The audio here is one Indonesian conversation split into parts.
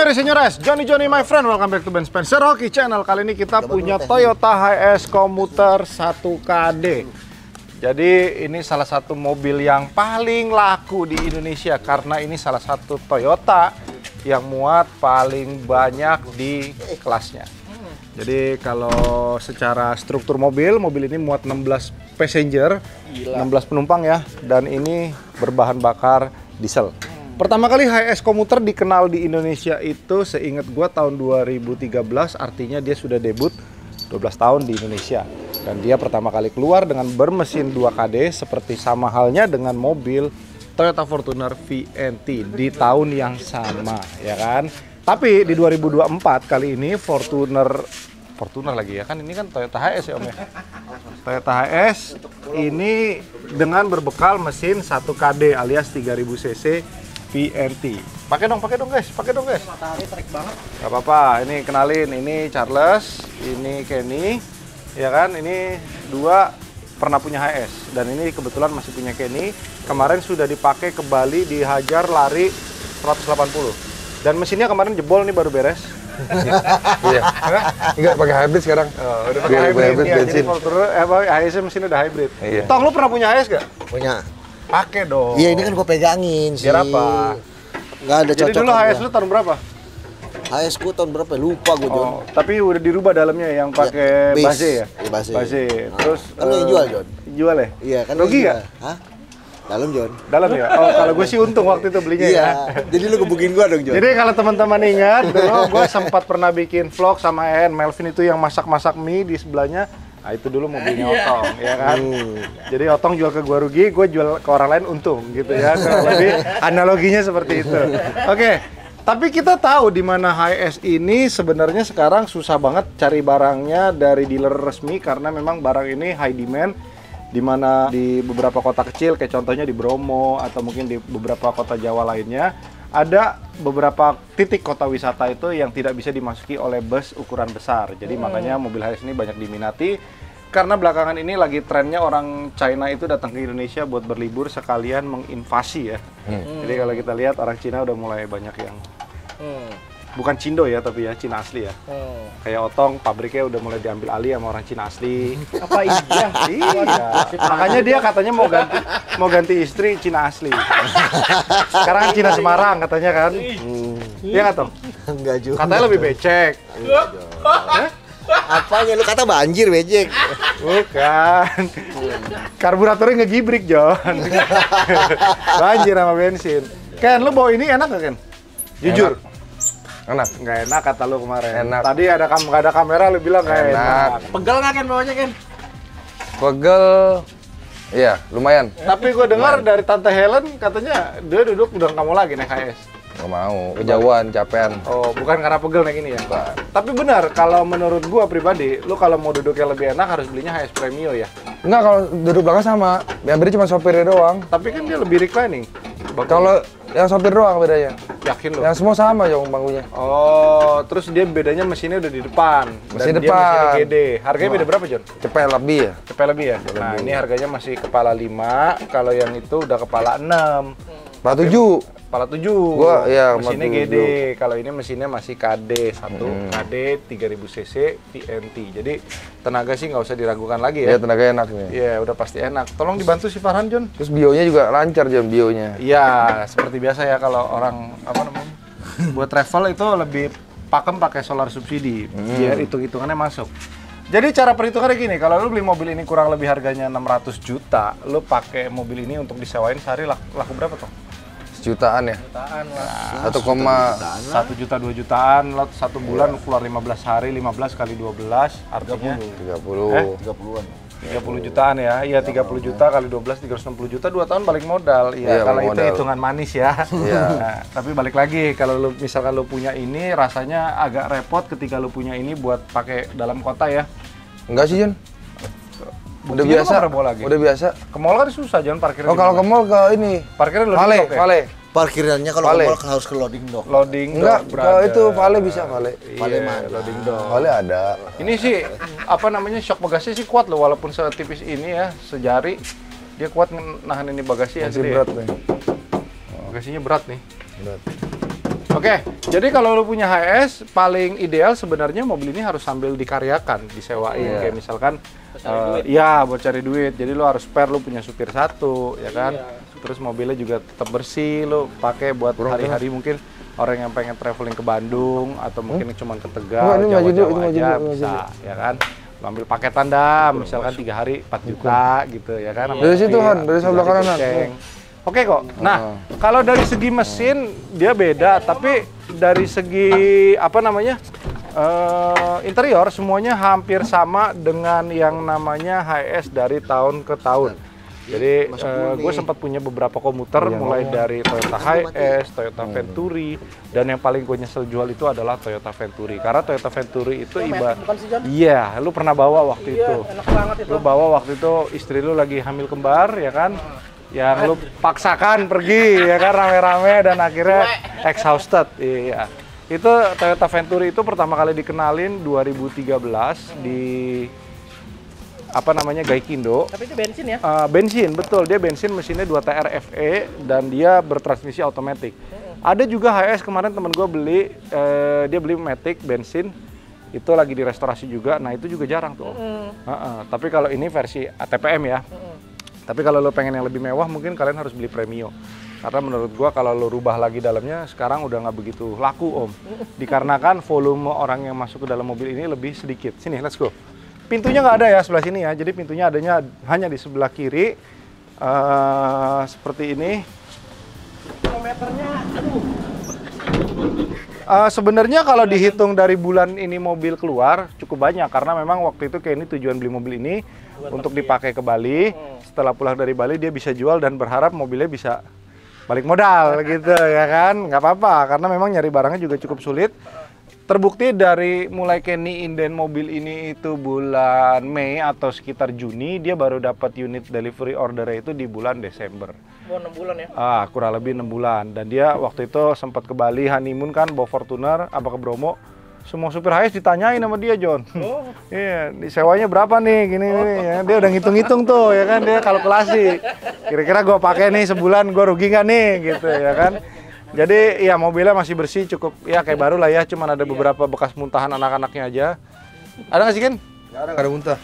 Senori, senores, Johnny, my friend, welcome back to Ben Spencer Hoki Channel. Kali ini kita punya Toyota HS Commuter 1KD. Jadi ini salah satu mobil yang paling laku di Indonesia karena ini salah satu Toyota yang muat paling banyak di kelasnya. Jadi kalau secara struktur mobil ini muat 16 passenger, 16 penumpang ya, dan ini berbahan bakar diesel. Pertama kali HS Commuter dikenal di Indonesia itu seingat gua tahun 2013, artinya dia sudah debut 12 tahun di Indonesia. Dan dia pertama kali keluar dengan bermesin 2KD seperti sama halnya dengan mobil Toyota Fortuner VNT di tahun yang sama, ya kan? Tapi di 2024 kali ini Fortuner lagi ya kan, ini kan Toyota HS ya Om ya. Toyota HS ini dengan berbekal mesin 1KD alias 3000 cc VNT. Pakai dong guys, Matahari terik banget. Gak apa-apa, ini kenalin, ini Charles, ini Kenny, ya kan, ini dua pernah punya HS dan ini kebetulan masih punya Kenny. Kemarin sudah dipakai ke Bali, dihajar lari 180 dan mesinnya kemarin jebol nih, baru beres. Iya. Enggak pakai hybrid sekarang. Oh, udah pakai hybrid ya, bensin. Jadi HS mesinnya udah hybrid. Iya. Tong, lu pernah punya HS gak? Punya. Pakai dong. Iya, ini kan gue pegangin sih. Biar apa? Nggak ada cocok. Jadi dulu HS lu tahun berapa? HS gue tahun berapa? Lupa gue, Jon. Oh, tapi udah dirubah dalamnya yang pakai base. base ya? Iya, base. Base. Nah, Terus kan lu yang jual, Jon. Jual ya? Iya, kan. Rugi nggak? nggak? Hah? Dalam, Jon. Dalam ya? Oh, kalau gue sih untung waktu itu belinya Iya. ya. Jadi lu gebukin gue dong, Jon. Jadi kalau teman-teman ingat, dulu gue sempat pernah bikin vlog sama Melvin itu yang masak-masak mie di sebelahnya. Nah, itu dulu mobilnya Otong, ya kan? Jadi Otong jual ke gue rugi, gue jual ke orang lain untung, gitu ya. Kurang lebih analoginya seperti itu. Oke, tapi kita tahu di mana HS ini sebenarnya sekarang susah banget cari barangnya dari dealer resmi karena memang barang ini high demand. Di mana di beberapa kota kecil, kayak contohnya di Bromo atau mungkin di beberapa kota Jawa lainnya, ada beberapa titik kota wisata itu yang tidak bisa dimasuki oleh bus ukuran besar. Jadi makanya mobil HS ini banyak diminati karena belakangan ini lagi trennya orang China itu datang ke Indonesia buat berlibur sekalian menginvasi ya. Jadi kalau kita lihat orang Cina udah mulai banyak yang bukan Cindo ya, tapi ya Cina asli ya. Kayak Otong, pabriknya udah mulai diambil alih sama orang Cina asli. Apa iya? Iya. Makanya dia katanya mau ganti istri Cina asli. Sekarang kan Cina Semarang katanya kan. Iya nggak Tong? Enggak juga. Katanya lebih becek. Apanya lu kata banjir, becek? Bukan. Karburatornya ngegibrik, Jon. Banjir sama bensin. Ken, lu bawa ini enak gak, Ken? Jujur. Enak. Nggak enak kata lu kemarin. Enak. Tadi nggak ada kamera, lu bilang nggak enak. Pegel nggak, Ken, bawanya, Ken? Pegel. Iya, lumayan. Tapi gue dengar dari Tante Helen katanya dia duduk udah nggak mau lagi naik HS. Nggak mau, kejauhan, capean. Oh, bukan karena pegel naik ini ya? Tapi benar, kalau menurut gua pribadi, lu kalau mau duduk yang lebih enak harus belinya HS Premio ya. Enggak, kalau duduk belakang sama. Yang beda cuma sopirnya doang. Tapi kan dia lebih reclining. Kalau yang sopir doang bedanya. Yakin lu? Yang semua sama dong bangkunya. Oh, terus dia bedanya mesinnya udah di depan. Mesin Dan dia depan. mesinnya gede. Harganya beda berapa, Jon? Cepet lebih ya. Cepet lebih ya? Nah, ini harganya masih kepala 5, kalau yang itu udah kepala 6. Kepala 7. Kepala 7. Gua iya, mesinnya kepala gede. Kalau ini mesinnya masih KD 1, KD 3000 cc VNT. Jadi tenaga sih nggak usah diragukan lagi ya. Iya, tenaga enak nih. Iya, udah pasti enak. Tolong dibantu si Farhan, Jon. Terus bionya juga lancar jam bionya. Iya, seperti biasa ya kalau orang apa namanya? Buat travel itu lebih pakem pakai solar subsidi. Biar hitung-hitungannya masuk. Jadi cara perhitungannya gini, kalau lu beli mobil ini kurang lebih harganya 600 juta, lu pakai mobil ini untuk disewain sehari laku berapa tuh? Sejutaan ya. Jutaan lah. 1,1 1 juta 2 jutaan, lo 1 bulan keluar 15 hari, 15 kali 12 artinya 30. 30-an. 30 jutaan ya. Iya, 30 juta kali 12 360 juta, 2 tahun balik modal. Iya, Iya, kalau balik itu modal. hitungan manis ya. Iya. Nah, tapi balik lagi kalau lu misalkan lu punya ini rasanya agak repot ketika lu punya ini buat pakai dalam kota ya. Enggak sih, Jun. Udah Buktinya lu biasa. nggak pernah bawa lagi. Udah biasa. Ke mall kan susah, jangan parkirnya. Oh, kalau ke mall ke ini. parkirnya loading Vale, dock ya? Vale. Parkirannya kalau Vale. ke mall harus ke loading dock. Loading Enggak, dock, kalau brother. itu Vale bisa, Vale. Vale Iya, mana? loading dock. Vale ada. Ini sih apa namanya, shock bagasi sih kuat loh, walaupun setipis ini ya, sejari dia kuat nahan ini bagasi ya. Masih gede ya. berat nih. Bagasinya berat nih. Berat. Oke, jadi kalau lu punya HS, paling ideal sebenarnya mobil ini harus sambil dikaryakan, disewain. Kayak misalkan, ya buat cari duit. Jadi lu harus spare, lu punya supir satu, ya kan? Terus mobilnya juga tetap bersih, lu pakai buat hari-hari mungkin orang yang pengen traveling ke Bandung atau mungkin cuma ke Tegal, Jawa-Jawa aja bisa, ya kan? Lu ambil paketan dah, misalkan 3 hari 4 juta gitu, ya kan? Dari situ Han, dari sebelah kanan. Oke kok. Nah, kalau dari segi mesin dia beda, tapi dari segi apa namanya interior semuanya hampir sama dengan yang namanya HS dari tahun ke tahun. Jadi gue sempat punya beberapa komuter mulai dari Toyota HS, Toyota Venturi, dan yang paling gue nyesel jual itu adalah Toyota Venturi. Karena Toyota Venturi itu iya, lu pernah bawa waktu itu. Enak banget itu. Lu bawa waktu itu istri lu lagi hamil kembar, ya kan? Yang lu paksakan pergi, ya kan, rame-rame dan akhirnya exhausted. Iya. Itu Toyota Venturi itu pertama kali dikenalin 2013 di apa namanya Gaikindo. Tapi itu bensin ya? Bensin, betul. Dia bensin, mesinnya 2TR FE dan dia bertransmisi otomatis. Ada juga HS kemarin temen gue beli, dia beli Matic bensin, itu lagi direstorasi juga. Nah itu juga jarang tuh. Tapi kalau ini versi ATPM ya. Tapi kalau lo pengen yang lebih mewah mungkin kalian harus beli Premio. Karena menurut gua kalau lo rubah lagi dalamnya sekarang udah nggak begitu laku om. Dikarenakan volume orang yang masuk ke dalam mobil ini lebih sedikit. Sini, let's go. Pintunya nggak ada ya sebelah sini ya. Jadi pintunya adanya hanya di sebelah kiri. Seperti ini. Kilometernya, Sebenarnya kalau dihitung dari bulan ini mobil keluar cukup banyak. Karena memang waktu itu kayak ini tujuan beli mobil ini untuk dipakai ke Bali. Setelah pulang dari Bali dia bisa jual dan berharap mobilnya bisa balik modal gitu ya kan. Nggak apa-apa karena memang nyari barangnya juga cukup sulit. Terbukti dari mulai Kenny inden mobil ini itu bulan Mei atau sekitar Juni, dia baru dapat unit delivery ordernya itu di bulan Desember. 6 bulan ya? Kurang lebih 6 bulan. Dan dia waktu itu sempat ke Bali honeymoon kan, bawa Fortuner, apa ke Bromo. Semua supir HS ditanyain sama dia, John. Iya, disewanya berapa nih, gini ya. Dia udah ngitung-ngitung tuh, ya kan, dia kalkulasi. Kira-kira gue pakai nih sebulan, gue rugi nggak nih, gitu ya kan. Jadi ya mobilnya masih bersih, cukup ya kayak baru lah ya, cuman ada beberapa bekas muntahan anak-anaknya aja. Ada nggak sih Ken? Nggak ada muntah.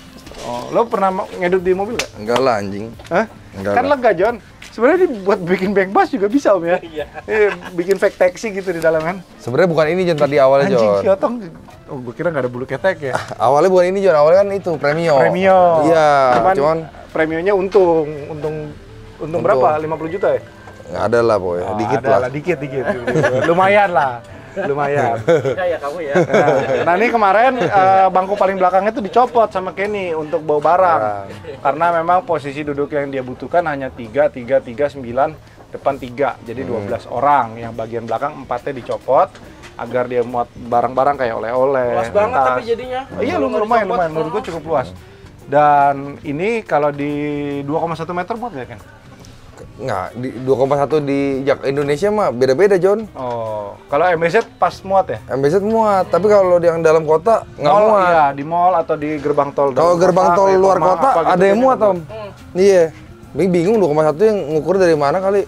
Oh, lo pernah ngedut di mobil nggak? Enggak lah anjing. Hah? Enggak Kan lah. lega John. Sebenarnya buat bikin bank bus juga bisa om ya. Bikin fake taxi gitu di dalam kan. Sebenarnya bukan ini Jon tadi awalnya Anjing Jon. si Otong, oh gue kira nggak ada bulu ketek ya. Awalnya bukan ini Jon, awalnya kan itu Premio. Premio. Iya, Cuman cuman premionya untung berapa? 50 juta ya? nggak ada lah pokoknya, dikit ada lah. dikit. Lumayan lah. Lumayan. Ya kamu ya. Nah ini kemarin bangku paling belakangnya tuh dicopot sama Kenny untuk bawa barang. Karena memang posisi duduk yang dia butuhkan hanya 3, 9, depan 3. Jadi 12 orang. Yang bagian belakang 4-nya dicopot agar dia muat barang-barang kayak oleh-oleh. Luas banget tas. tapi jadinya. Iya lumayan. Menurut gue cukup luas. Dan ini kalau di 2,1 meter muat nggak kan? Nggak, di 2,1 di Indonesia mah beda-beda Jon. Oh, kalau MBZ pas muat ya? MBZ muat, tapi kalau yang dalam kota nggak Mall, muat. iya, di mall atau di gerbang tol. Kalau dalam gerbang kota, tol kayak luar Koma, kota apa gitu ada yang dia muat nggak Om. Iya, bingung 2,1 yang ngukur dari mana kali.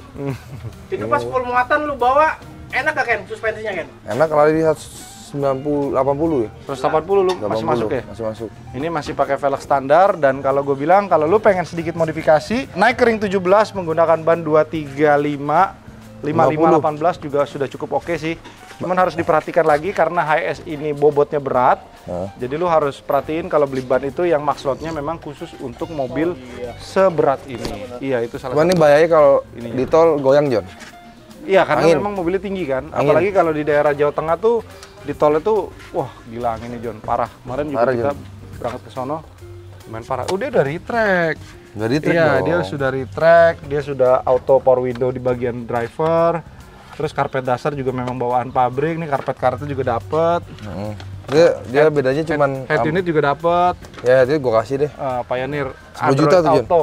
Itu pas full muatan lu bawa enak gak Ken suspensinya Ken? Enak kali di 190, 80 ya. 180 lu masih 80, masuk ya? Masih masuk. Ini masih pakai velg standar dan kalau gue bilang kalau lu pengen sedikit modifikasi, naik ke ring 17 menggunakan ban 235 5518 juga sudah cukup oke sih. Cuman harus diperhatikan lagi karena HS ini bobotnya berat. Jadi lu harus perhatiin kalau beli ban itu yang max load-nya memang khusus untuk mobil seberat ini. Iya, itu salah Cuman satu. ini bahayanya kalau Ininya. di tol goyang Jon. Iya, karena Angin. memang mobilnya tinggi kan. Angin. Apalagi kalau di daerah Jawa Tengah tuh di tol itu wah gila anginnya John, parah. Kemarin juga Parah, kita John. berangkat ke sono main parah. Udah retract. Dari trek Iya, dong. dia sudah retract, dia sudah auto power window di bagian driver. Terus karpet dasar juga memang bawaan pabrik nih, karpet-karpetnya juga dapet. Dia bedanya cuman Head unit juga dapet. ya itu gua kasih deh. Pioneer 10 juta tuh, John. Auto,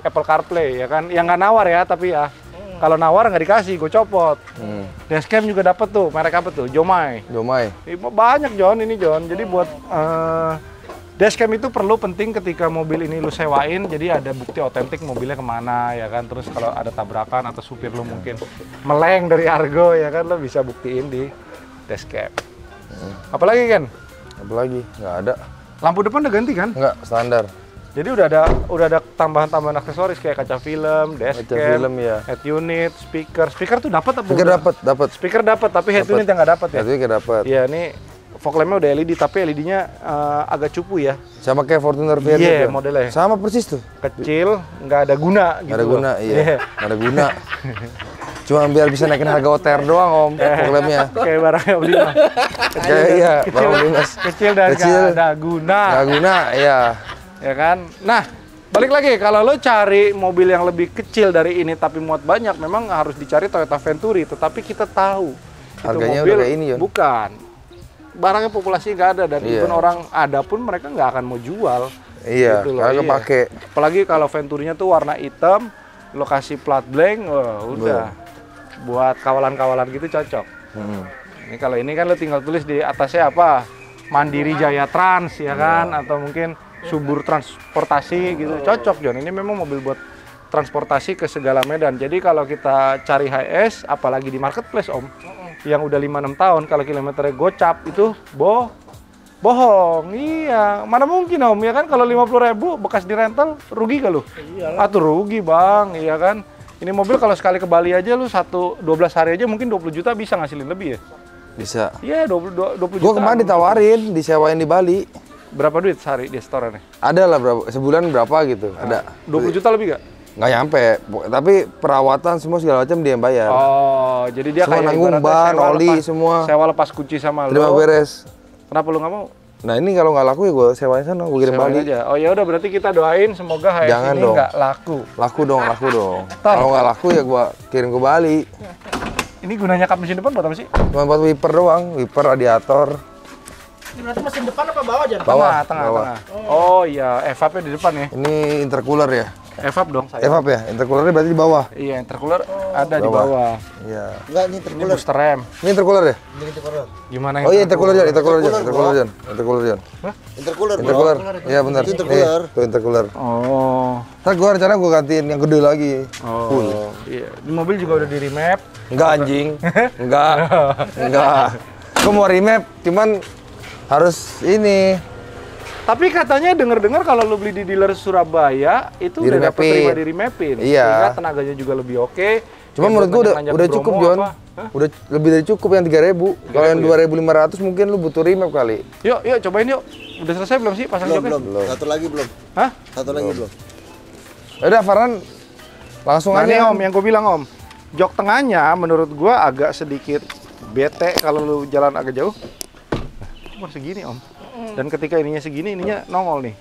Apple CarPlay ya kan. Yang nggak nawar ya, tapi ya kalau nawar nggak dikasih, gue copot. Dashcam juga dapet tuh, merek apa tuh? Jomai. Jomai. Banyak John ini John. Jadi buat Dashcam itu perlu penting ketika mobil ini lu sewain, jadi ada bukti otentik mobilnya kemana ya kan. Terus kalau ada tabrakan atau supir lu mungkin meleng dari Argo ya kan, lu bisa buktiin di dashcam. Apalagi kan? Apalagi? Nggak ada. Lampu depan udah ganti kan? Nggak, standar. Jadi udah ada tambahan-tambahan aksesoris kayak kaca film, dashcam, Kaca film, ya. head unit, speaker. Speaker tuh dapat apa? Speaker udah? dapat. Speaker dapat, tapi head unit yang nggak dapat ya. Itu nggak dapat. Iya, ini fog lamp-nya udah LED, tapi LED-nya agak cupu ya. Sama kayak Fortuner VR Iya, juga. modelnya. Sama persis tuh. Kecil, nggak ada guna gitu. Nggak ada loh. guna, iya. Nggak ada guna. Cuma biar bisa naikin harga OTR doang om, programnya. Kayak barangnya beli mah. Kayak iya, Bang Dimas. Kecil dan nggak ada guna. Nggak guna, iya. Ya kan? Nah, balik lagi, kalau lo cari mobil yang lebih kecil dari ini tapi muat banyak, memang harus dicari Toyota Venturi. Tetapi kita tahu Harganya itu mobil udah kayak ini, Yon. bukan. Barangnya populasi nggak ada, dan Iya. even orang ada pun mereka nggak akan mau jual. Iya, Gitu loh, karena iya. kepake. Apalagi kalau Venturinya tuh warna hitam, lokasi plat blank, wah, udah. Buat kawalan-kawalan gitu cocok. Ini kalau ini kan lo tinggal tulis di atasnya apa? Mandiri Jaya Trans ya kan, atau mungkin Subur Transportasi gitu. Cocok John. Ini memang mobil buat transportasi ke segala medan. Jadi kalau kita cari HS, apalagi di marketplace Om, yang udah 5-6 tahun, kalau kilometernya gocap itu bohong. Iya, mana mungkin Om ya kan, kalau 50.000 bekas di rental rugi gak lu? Iyalah. Tuh rugi Bang, iya kan. Ini mobil kalau sekali ke Bali aja lu 12 hari aja mungkin 20 juta bisa ngasilin lebih ya? Bisa. Iya, 20 juta. Gua kemarin ditawarin, disewain di Bali. Berapa duit sehari di store nih? Ada lah berapa, sebulan berapa gitu, ada. 20 juta lebih gak? Nggak nyampe, tapi perawatan semua segala macam dia yang bayar. Oh, jadi dia Semua kayak nanggung ibaratnya ban, sewa oli, lepas- semua. Sewa lepas kunci sama Terima lo. beres. Kenapa lu nggak mau? Nah ini kalau nggak laku ya gue sewain sana, gue kirim Sewain Bali. aja. Oh ya udah, berarti kita doain semoga HS Jangan ini dong. nggak laku. Laku dong. Kalau nggak laku ya gue kirim ke Bali. Ini gunanya kap mesin depan buat apa sih? Cuma buat wiper doang, wiper, radiator. Ini berarti mesin depan apa bawah Jan? Bawah, Tengah. bawah. Oh iya, evapnya di depan ya. Ini intercooler ya? Evap dong saya. Evap ya? Intercoolernya berarti di bawah? Iya, intercooler ada di Bawah. bawah. Iya. Enggak, ini Ini terkuler. booster rem. Ini intercooler ya? Ini intercooler. Gimana Oh iya intercooler Jan, Intercooler, intercooler Jan. Intercooler, bro. Intercooler, iya benar. Itu intercooler. Tuh intercooler. Oh. Ntar gue rencana gue gantiin yang gede lagi. Oh. Iya. Di mobil juga udah di remap. Enggak anjing. Enggak. Gue mau remap, cuman harus ini. Tapi katanya dengar-dengar kalau lu beli di dealer Surabaya itu udah dapat Di-remapin. terima di remapin. Iya. Sehingga tenaganya juga lebih oke. Cuma Ya, menurut buat gue nanya-nanya udah ke cukup Bromo Jon. apa. Hah? Udah lebih dari cukup yang 3.000. Kalau yang 2.500 mungkin lu butuh remap kali. Yuk, cobain yuk. Udah selesai belum sih pasang joknya? Belum. Satu lagi belum. Hah? Satu lagi belum. Ya udah Farhan langsung Nah, ini aja Om, yang gue bilang Om. Jok tengahnya menurut gua agak sedikit bete kalau lu jalan agak jauh. Cuma segini Om. Dan ketika ininya segini, ininya nongol nih.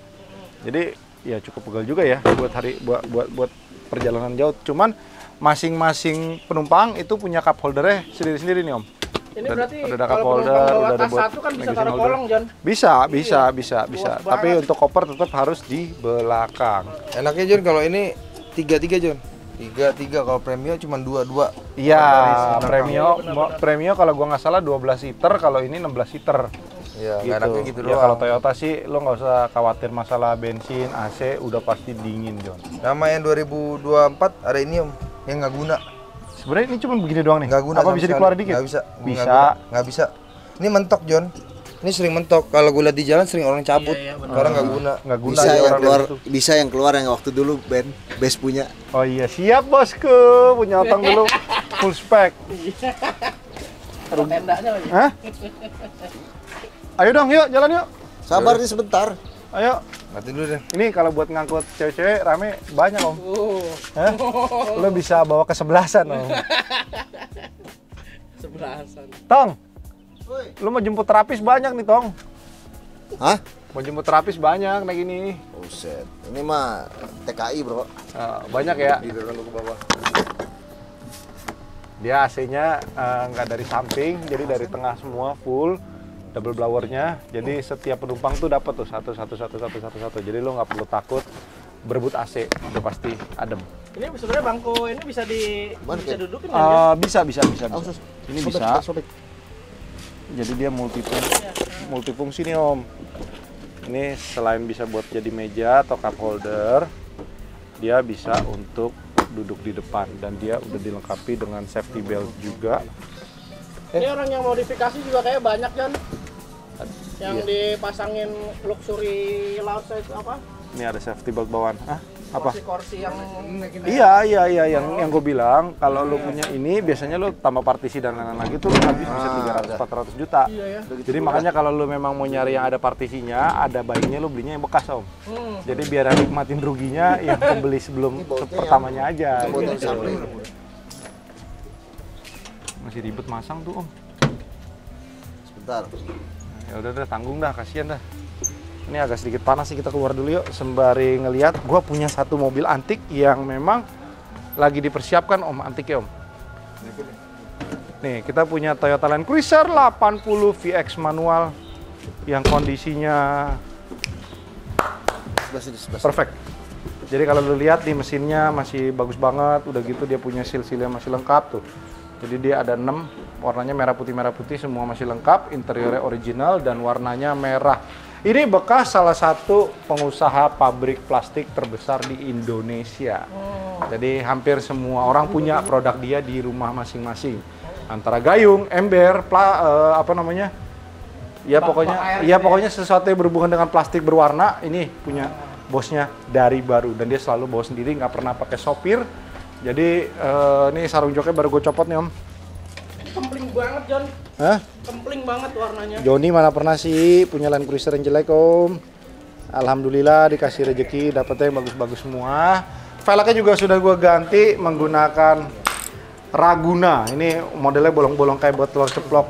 Jadi ya cukup pegal juga ya buat perjalanan jauh. Cuman masing-masing penumpang itu punya cup holdernya sendiri-sendiri nih Om. Ini Udah- berarti udah ada cup kalau holder, penumpang bawa udah ada tas buat satu kan bisa magazine taruh holder. kolong Jan. Bisa. Luas Tapi banget. untuk koper tetap harus di belakang. Enaknya Jon kalau ini 3 Jon. 3 kalau premium cuma 2. Iya, premium kalau gua nggak salah 12 seater, kalau ini 16 seater. Iya, Gitu. enaknya gitu Ya, doang. kalau Toyota sih lo nggak usah khawatir masalah bensin, AC, udah pasti dingin, John. Sama yang 2024 ada ini Om, yang nggak guna. Sebenarnya ini cuma begini doang nih. Nggak guna Apa sama bisa sekali. dikeluarin dikit? Nggak bisa. Bisa. Nggak bisa. Ini mentok Jon. Ini sering mentok. Kalau gue lihat di jalan sering orang cabut. Iya, benar. Karena nggak guna. Nggak guna Bisa ya yang orang keluar, kayak gitu. bisa yang keluar yang waktu dulu best punya. Oh iya, siap bosku. Punya otang dulu full spec. Taruh tendanya lagi. Hah? Ayo dong, yuk jalan yuk. Sabar nih sebentar. Ayo. Mati dulu deh. Ini kalau buat ngangkut cewek-cewek rame banyak Om. Hah? Lo bisa bawa ke sebelasan Om. Sebelasan. Tong, lo mau jemput terapis banyak nih Tong. Hah? Mau jemput terapis banyak naik ini. Buset. Ini mah TKI, Bro. Banyak ya. Didorong ke bawah. Dia AC-nya nggak dari samping, jadi dari tengah semua full double blowernya. Jadi setiap penumpang tuh dapat tuh satu. Jadi lo nggak perlu takut berebut AC, udah pasti adem. Ini sebenarnya bangku ini bisa Mana, bisa Ken? dudukin kan? Jan? Bisa. Sus. Ini Sobek, bisa. sobek. Jadi dia multifungsi nih Om. Ini selain bisa buat jadi meja atau cup holder, dia bisa untuk duduk di depan dan dia udah dilengkapi dengan safety belt juga. Ini orang yang modifikasi juga kayak banyak kan? Yang dipasangin luxury lounge apa? Ini ada safety belt bawaan. Apa? Kursi yang Iya, yang gue bilang kalau lu punya ini biasanya lu tambah partisi dan lain-lain lagi tuh lu habis bisa 300-400 juta. Iya, ya. Jadi makanya kalau lu memang mau nyari yang ada partisinya, ada bayinya lu belinya yang bekas, Om. Jadi biar nikmatin ruginya yang pembeli sebelum pertamanya aja. Gitu. Masih ribet masang tuh, Om. Sebentar. Ya udah tanggung dah, kasihan dah. Ini agak sedikit panas sih, kita keluar dulu yuk sembari ngelihat. Gua punya satu mobil antik yang memang lagi dipersiapkan Om, antik ya Om. Nih, kita punya Toyota Land Cruiser 80 VX manual yang kondisinya perfect. Jadi kalau lu lihat di mesinnya masih bagus banget, udah gitu dia punya seal-sealnya masih lengkap tuh. Jadi dia ada 6, warnanya merah putih semua masih lengkap, interiornya original dan warnanya merah. Ini bekas salah satu pengusaha pabrik plastik terbesar di Indonesia. Jadi hampir semua orang punya produk dia di rumah masing-masing. Antara gayung, ember, pokoknya sesuatu yang berhubungan dengan plastik berwarna. Ini punya bosnya dari baru dan dia selalu bawa sendiri, nggak pernah pakai sopir. Jadi ini sarung joknya baru gue copot nih Om. kempling banget, John. Hah? Kempling banget warnanya. Joni mana pernah sih punya Land Cruiser yang jelek Om? Alhamdulillah dikasih rezeki dapetnya yang bagus-bagus semua. Velgnya juga sudah gue ganti menggunakan Raguna. Ini modelnya bolong-bolong kayak buat telur ceplok,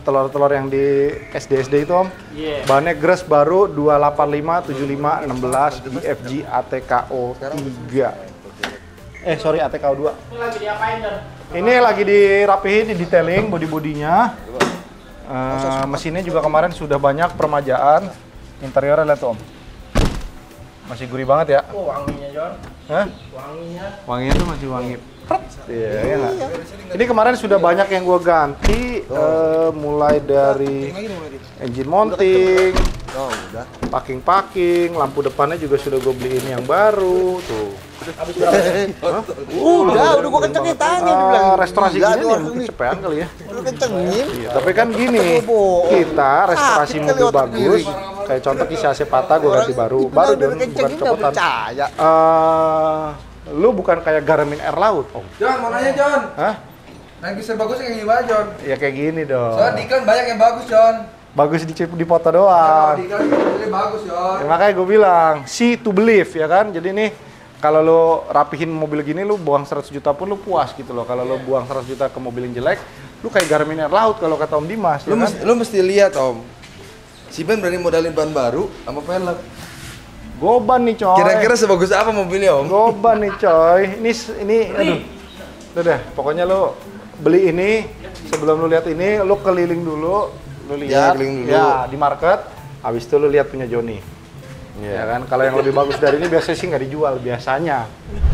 telur-telur yang di SD itu Om. Yeah. Bannya gres baru 285 75 16 IFG ATKO 3. Sorry ATKO 2. Ini lagi diapain, John? Ini lagi dirapihin, di detailing body-bodinya. Mesinnya juga kemarin sudah banyak permajaan. Interiornya lihat Om. Masih gurih banget ya. Oh, wanginya, John. Hah? Wanginya. Wanginya tuh masih wangi. Iya, ya nggak? Ini kemarin sudah banyak yang gue ganti, mulai dari engine mounting, udah. packing, lampu depannya juga sudah gue beliin yang baru tuh. Udah gua kencengin tangan dibilang. Restorasi Gila, gini tuh, nih mungkin cepetan kali ya. Udah kencengin. Iya, tapi kan gini, kita restorasi Sakit mobil kali otak bagus, diri. kayak contoh kisah AC patah gue ganti baru Udah John, bukan kencengin nggak copotan. percaya. Lu bukan kayak Garmin Air Laut, Om. John, mau nanya John. Hah? Yang bisa bagus kayak gimana John? Ya kayak gini dong. Soalnya di iklan banyak yang bagus John. Bagus di foto Kalau doang. di iklan itu bagus John. Ya, makanya gue bilang, see to believe ya kan. Jadi nih kalau lo rapihin mobil gini, lu buang 100 juta pun lu puas gitu loh. Kalau lo buang 100 juta ke mobil yang jelek, lu kayak Garmin Air Laut kalau kata Om Dimas. Lu, Ya kan? lu mesti lihat Om. Si Ben berani modalin ban baru sama velg. Goban nih coy. Kira-kira sebagus apa mobilnya Om? Goban nih coy. Ini aduh. Udah deh, pokoknya lo beli ini, sebelum lu lihat ini, lu keliling dulu, lu lihat keliling dulu. ya di market, habis itu lu lihat punya Joni. Ya kan, kalau yang lebih bagus dari ini biasanya sih nggak dijual biasanya.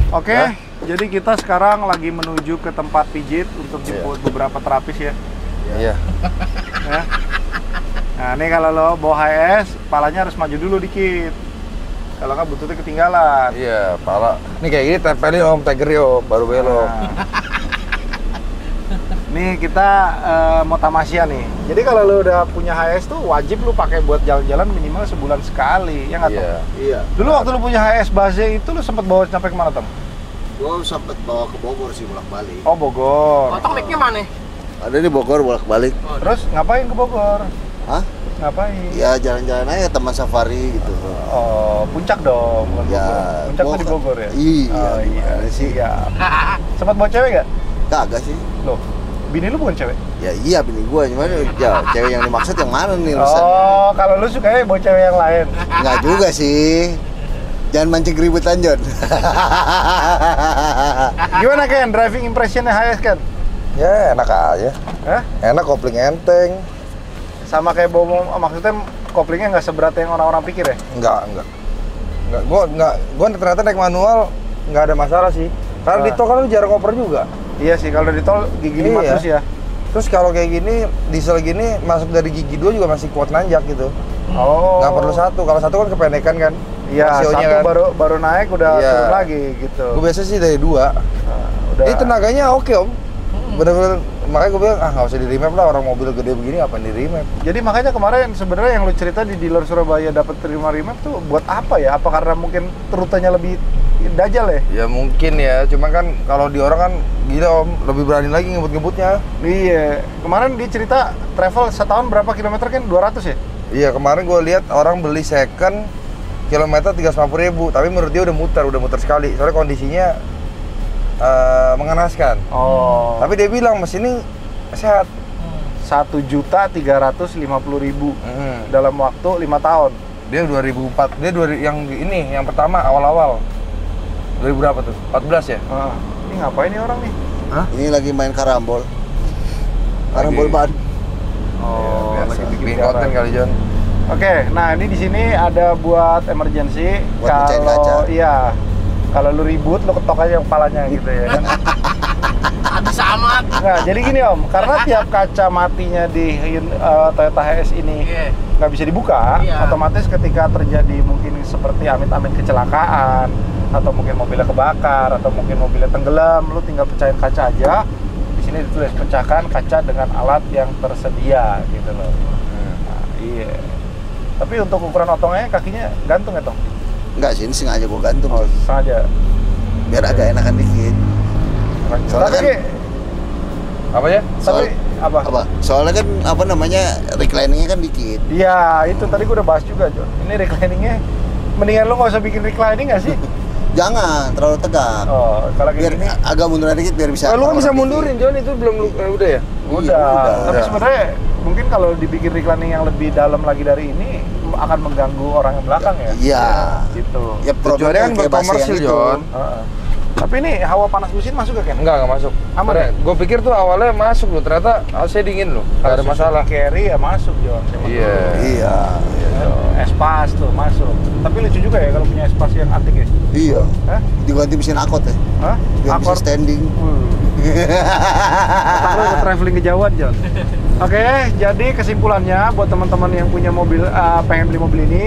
Oke, jadi kita sekarang lagi menuju ke tempat pijit untuk jemput beberapa terapis ya. Iya. Ya. Nah, ini kalau lo bawa HS, palanya harus maju dulu dikit. Kalau nggak bututnya ketinggalan. Iya, pala. Ini kayak gini tempelin Om, teger yo, baru belok. Nah. Nih kita mau tamasya nih. Jadi kalau lu udah punya HS tuh wajib lu pakai buat jalan-jalan minimal sebulan sekali, ya nggak Tom? Iya. Dulu waktu lu punya HS base itu lu sempat bawa sampai kemana Tom? Gua sempet bawa ke Bogor sih bolak-balik. Oh Bogor. Potong mic-nya mana? Ada di Bogor bolak-balik. Terus ngapain ke Bogor? Hah? Ngapain? Ya jalan-jalan aja teman safari gitu. Oh puncak dong, bukan Ya, Bogor. Puncak tuh di Bogor ya? Iya. Oh iya gimana sih. Iya. Sempat bawa cewek nggak? Kagak sih. Loh, bini lu bukan cewek? Ya iya bini gua, cuman ya cewek yang dimaksud yang mana nih Lusan? Oh, kalau lu sukanya bawa cewek yang lain. Enggak juga sih. Jangan mancing keributan, John. Gimana Ken, driving impressionnya HS Ken? Ya, enak aja. Hah? Enak, kopling enteng. Sama kayak bawa, maksudnya koplingnya nggak seberat yang orang-orang pikir ya? Enggak. Gua ternyata naik manual nggak ada masalah sih. Karena di tol kan lu jarang oper juga. Iya sih, kalau di tol gigi 5 terus ya. Terus kalau kayak gini, diesel gini masuk dari gigi 2 juga masih kuat nanjak gitu. Oh. Nggak perlu satu. Kalau satu kan kependekan kan. Iya, rasionya satu kan. baru naik udah Iya. turun lagi gitu. Gue biasa sih dari 2. Udah. Ini tenaganya oke om. Bener-bener, makanya gue bilang nggak usah di remap lah, orang mobil gede begini apa di remap. Jadi makanya kemarin sebenarnya yang lu cerita di dealer Surabaya dapat terima remap tuh buat apa ya? Apa karena mungkin rutenya lebih dajal ya? Ya mungkin ya, cuma kan kalau di orang kan gila om, lebih berani lagi ngebut-ngebutnya. Iya, kemarin dia cerita travel setahun berapa kilometer kan? 200 ya? Iya, kemarin gue lihat orang beli second kilometer 350.000, tapi menurut dia udah muter sekali. Soalnya kondisinya mengenaskan. Oh. Tapi dia bilang mesin ini sehat. 1.350.000 dalam waktu 5 tahun. Dia 2004, dia yang pertama awal-awal. 2000 berapa tuh? 14 ya? Ini ngapain nih orang nih? Ini lagi main karambol. Karambol Lagi. ban. Oh, biasa. lagi bikin Bikin konten garage. kali John. Oke, nah ini di sini ada buat emergency. Buat pecahin kaca. Iya, kalau lu ribut, lu ketok aja kepalanya gitu ya kan. Habis amat. Nah, jadi gini Om, karena tiap kaca matinya di Toyota HS ini Iya. nggak bisa dibuka, Iya. otomatis ketika terjadi mungkin seperti amit-amit kecelakaan, atau mungkin mobilnya kebakar, atau mungkin mobilnya tenggelam, lu tinggal pecahin kaca aja. Di sini ditulis pecahkan kaca dengan alat yang tersedia gitu loh. Nah, iya. Tapi untuk ukuran otongnya kakinya gantung ya Tong? Enggak sih, ini sengaja gua gantung. Oh, sengaja. Biar agak enakan dikit. Soalnya Tapi, kan- Apa ya? tapi apa? Apa? Soalnya kan apa namanya recliningnya kan dikit. Iya, itu tadi gua udah bahas juga, John. Ini recliningnya, mendingan lu nggak usah bikin reclining nggak sih? Jangan terlalu tegak. Oh, kalau Biar kayak gini, agak munduran dikit biar bisa. Lu kan bisa orang mundurin John, itu belum udah ya? udah. Tapi udah. sebenarnya mungkin kalau dibikin reclining yang lebih dalam lagi dari ini akan mengganggu orang yang belakang ya. Iya. Gitu. Ya Tujuannya kan kayak bahasa yang berkomersil itu. John. Heeh. Tapi ini hawa panas mesin masuk gak Ken? Enggak masuk. Aman ya? Gue pikir tuh awalnya masuk loh, ternyata AC dingin loh. Gak ada Kalau masalah. Suzuki Carry ya masuk, John. Siapa Iya. tahu. Iya. Espas tuh masuk. Tapi lucu juga ya kalau punya Espas yang antik ya. Iya. Hah? Diganti mesin akot ya. Hah? Biar bisa Accord. standing. Otak lu udah traveling kejauhan, John. Oke, jadi kesimpulannya buat teman-teman yang punya mobil, pengen beli mobil ini,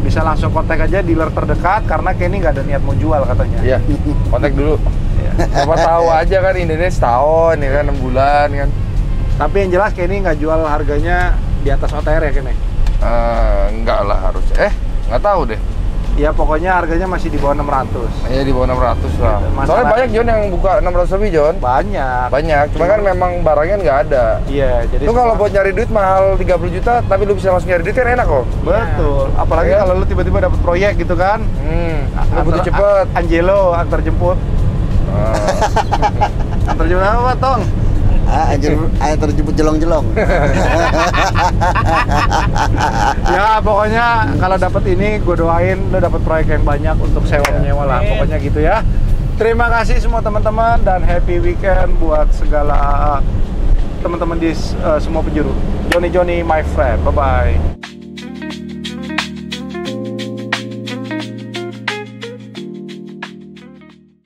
bisa langsung kontak aja dealer terdekat karena Kenny nggak ada niat mau jual katanya. Iya. Kontak dulu. Siapa tahu aja kan Indonesia setahun ya kan 6 bulan kan. Tapi yang jelas Kenny nggak jual harganya di atas OTR ya Kenny? Enggak lah harusnya. Nggak tahu deh. Ya pokoknya harganya masih di bawah 600. Ya di bawah 600 lah. Masalah- Soalnya banyak John yang buka 600 lebih John. Banyak. Banyak. Cuma kan memang barangnya nggak ada. Iya, jadi Lu kalau semua- buat nyari duit mahal 30 juta, tapi lu bisa langsung nyari duit kan enak kok. betul. Apalagi Iya. kalau lu tiba-tiba dapat proyek gitu kan. Lu butuh Antar- cepet. Angelo antar jemput. Antar jemput apa, Tong? Anjir, air terjemput jelong-jelong. Ya pokoknya kalau dapat ini gue doain lo dapat proyek yang banyak untuk sewa menyewa lah. Amin. Pokoknya gitu ya. Terima kasih semua teman-teman dan happy weekend buat segala teman-teman di semua penjuru. Johnny my friend. Bye bye.